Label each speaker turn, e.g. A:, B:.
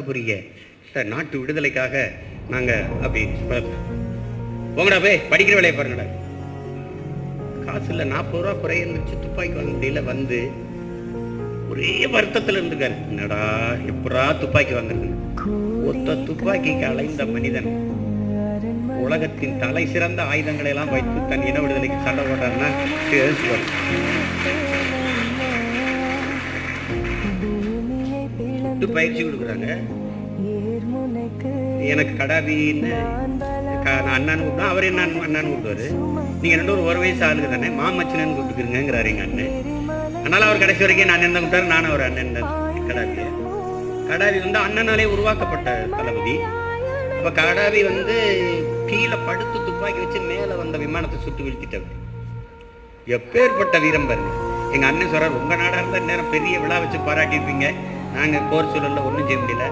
A: புரிய நாட்டு விடுதலைக்காக நாங்கள் அப்படி போங்கடா போய் படிக்கிற வேலையை பாருங்கடா. காசு இல்லை, 40 ரூபா குறைய இருந்துச்சு. துப்பாக்கி வாங்க முடியல. வந்து ஒரே வருத்தத்தில் இருந்துக்காரு. என்னடா எப்படா துப்பாக்கி வாங்குறது? ஒத்த துப்பாக்கிக்கு அலைந்த மனிதன் உலகத்தின் தலை சிறந்த ஆயுதங்களை எல்லாம் வைத்து தன் இன விடுதலைக்கு சண்டை போட்டாருன்னா பயிற்சி கொடுக்குறாங்க. எனக்கு கடாபின்னு அண்ணான்னு கூப்பிட்டா அவர் என்ன அண்ணான்னு கூப்பிடுவாரு. நீங்க 2 ஒரு வயசு ஆளுக்கு தானே, மாமச்சனன்னு கூப்பிட்டுக்கிறீங்கிறாரு எங்க அண்ணன். அதனால அவர் கடைசி வரைக்கும் என்ன அண்ணன் தான் கூப்பிட்டாரு, நானும் அவர் அண்ணன் தான். கடாபி வந்து அண்ணனாலே உருவாக்கப்பட்ட தளபதி. அப்ப கடாபி வந்து கீழே படுத்து துப்பாக்கி வச்சு மேல வந்த விமானத்தை சுட்டு வீழ்த்திட்டாரு. எப்பேற்பட்ட வீரம் பாருங்க. எங்க அண்ணன் சொல்றாரு, உங்க நாடா இருந்தா நேரம் பெரிய விழா வச்சு பாராட்டியிருப்பீங்க, நாங்க போர் சூழல்ல ஒன்றும் செய்ய முடியல.